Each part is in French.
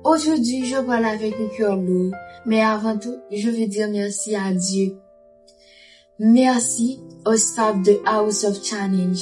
Aujourd'hui, je parle avec le cœur lourd, mais avant tout, je veux dire merci à Dieu. Merci au staff de House of Challenge.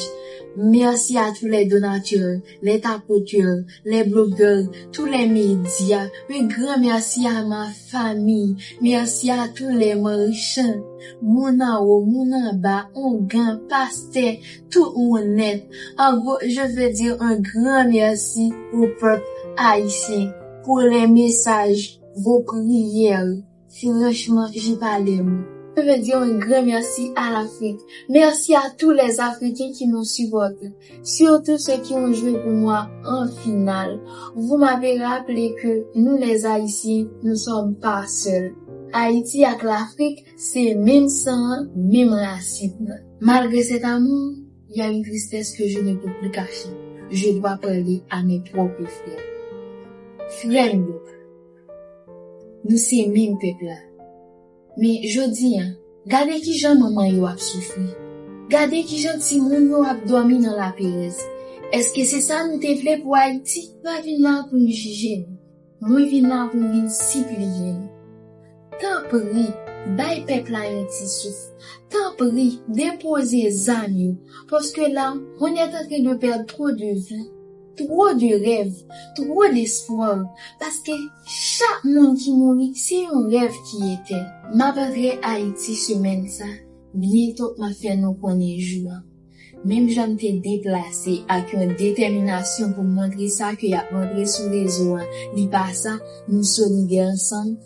Merci à tous les donateurs, les tapoteurs, les blogueurs, tous les médias. Un grand merci à ma famille. Merci à tous les marchands. Mon en haut, mon en bas, on gagne, pasteur, tout mon net. En gros, je veux dire un grand merci au peuple haïtien pour les messages, vos prières. Franchement, j'ai pas les mots. Je veux dire un grand merci à l'Afrique. Merci à tous les Africains qui nous supportent. Surtout ceux qui ont joué pour moi en finale. Vous m'avez rappelé que nous les Haïtiens, nous sommes pas seuls. Haïti avec l'Afrique, c'est même sang, même racine. Malgré cet amour, il y a une tristesse que je ne peux plus cacher. Je dois parler à mes propres frères. Frères, nous c'est même peuple là. Mais je dis, gardez qui j'en maman yo a souffri. Gardez qui j'en ti moun yo a dormi dans la Pérez. Est-ce que c'est ça nous te plaît pour Haïti? Pas vin là pour nous juger. Moi vin là pour nous supplier. Tant pris, bay peuple là un petit souffle. Tant pris, déposer zanyo. Parce que là, on est en train de perdre trop de vie. Trop de rêves, trop d'espoir, parce que chaque monde qui mourit, c'est un rêve qui était. Ma patrie Haïti semaine ça, bientôt m'a fait nous connaître jour. Même j'en t'ai déplacé avec une détermination pour montrer ça que y a montré sur les eaux. Li pas ça, nous solidaires ensemble.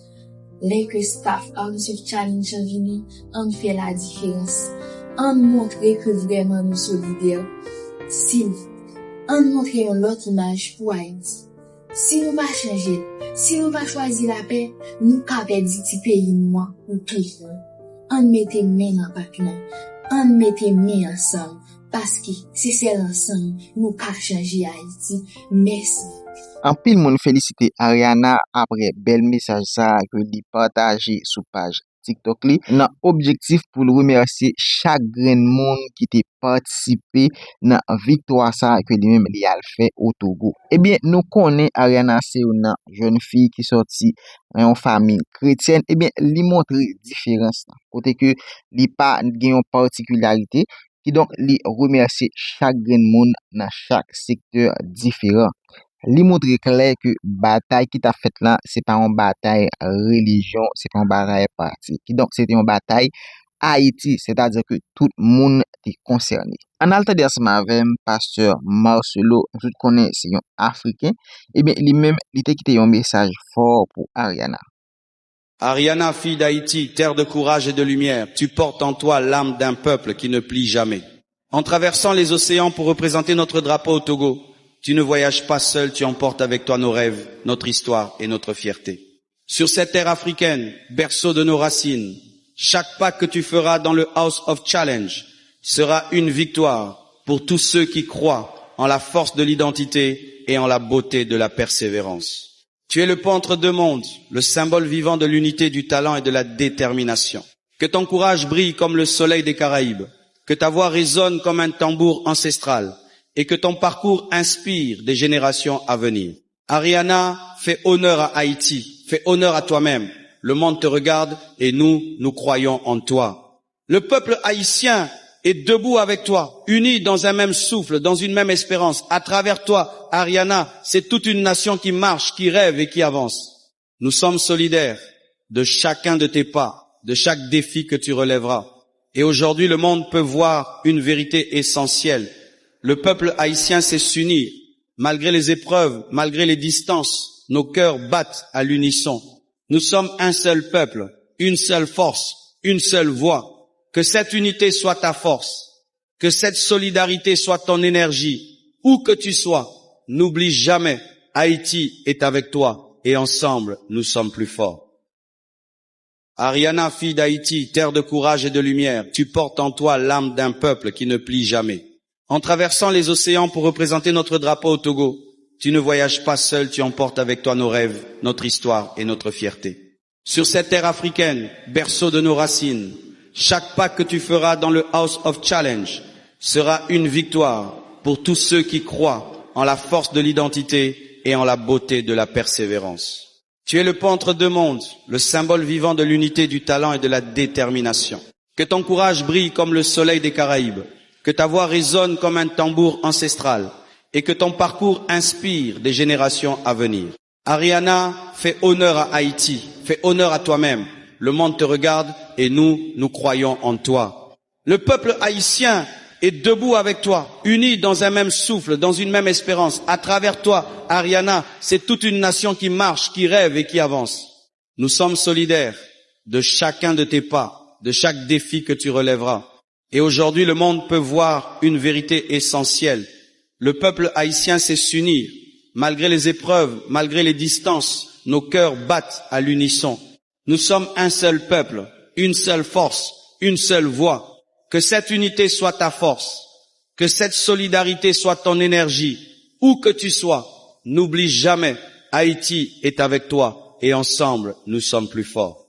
Les que staff House of Challenge vini, on fait la différence. On montre que vraiment nous solidaires. On montre une autre image pour Haïti. Si nous pas changer, si nous pas choisir la paix, nous capable d'y pays moi ou tout. On mette main en partenaire, on mette main ensemble, parce que si c'est ensemble, nous pas changer Haïti. Merci. En pile moun félicité Ariana après bel message ça que li partager sur page TikTok li nan objectif pour le remercier chaque grain monde qui t'est participé dans victoire ça que lui-même li a fait au Togo. Eh bien nous connaît Ariana c'est une jeune fille qui sorti en famille chrétienne. Eh bien li montre différence côté que li pas gen une particularité qui donc li remercier chaque grain monde dans chaque secteur différent. Li montre clair que bataille qui t'a fait là, c'est pas une bataille religion, c'est pas une bataille parti. Donc c'était une bataille Haïti, c'est-à-dire que tout le monde est concerné. En altercation avec pasteur Marcelo, tout connaît c'est un Africain, et bien lui-même il t'a quitté un message fort pour Ariana. Ariana, fille d'Haïti, terre de courage et de lumière, tu portes en toi l'âme d'un peuple qui ne plie jamais. En traversant les océans pour représenter notre drapeau au Togo, tu ne voyages pas seul, tu emportes avec toi nos rêves, notre histoire et notre fierté. Sur cette terre africaine, berceau de nos racines, chaque pas que tu feras dans le House of Challenge sera une victoire pour tous ceux qui croient en la force de l'identité et en la beauté de la persévérance. Tu es le pont entre deux mondes, le symbole vivant de l'unité, du talent et de la détermination. Que ton courage brille comme le soleil des Caraïbes, que ta voix résonne comme un tambour ancestral, et que ton parcours inspire des générations à venir. Ariana, fais honneur à Haïti, fais honneur à toi-même. Le monde te regarde et nous croyons en toi. Le peuple haïtien est debout avec toi, uni dans un même souffle, dans une même espérance. À travers toi, Ariana, c'est toute une nation qui marche, qui rêve et qui avance. Nous sommes solidaires de chacun de tes pas, de chaque défi que tu relèveras. Et aujourd'hui, le monde peut voir une vérité essentielle. Le peuple haïtien sait s'unir. Malgré les épreuves, malgré les distances, nos cœurs battent à l'unisson. Nous sommes un seul peuple, une seule force, une seule voix. Que cette unité soit ta force, que cette solidarité soit ton énergie. Où que tu sois, n'oublie jamais, Haïti est avec toi et ensemble, nous sommes plus forts. Ariana, fille d'Haïti, terre de courage et de lumière, tu portes en toi l'âme d'un peuple qui ne plie jamais. En traversant les océans pour représenter notre drapeau au Togo, tu ne voyages pas seul, tu emportes avec toi nos rêves, notre histoire et notre fierté. Sur cette terre africaine, berceau de nos racines, chaque pas que tu feras dans le House of Challenge sera une victoire pour tous ceux qui croient en la force de l'identité et en la beauté de la persévérance. Tu es le pont entre deux mondes, le symbole vivant de l'unité, du talent et de la détermination. Que ton courage brille comme le soleil des Caraïbes, que ta voix résonne comme un tambour ancestral et que ton parcours inspire des générations à venir. Ariana, fais honneur à Haïti, fais honneur à toi-même. Le monde te regarde et nous croyons en toi. Le peuple haïtien est debout avec toi, unis dans un même souffle, dans une même espérance. À travers toi, Ariana, c'est toute une nation qui marche, qui rêve et qui avance. Nous sommes solidaires de chacun de tes pas, de chaque défi que tu relèveras. Et aujourd'hui, le monde peut voir une vérité essentielle. Le peuple haïtien sait s'unir. Malgré les épreuves, malgré les distances, nos cœurs battent à l'unisson. Nous sommes un seul peuple, une seule force, une seule voix. Que cette unité soit ta force, que cette solidarité soit ton énergie. Où que tu sois, n'oublie jamais, Haïti est avec toi et ensemble, nous sommes plus forts.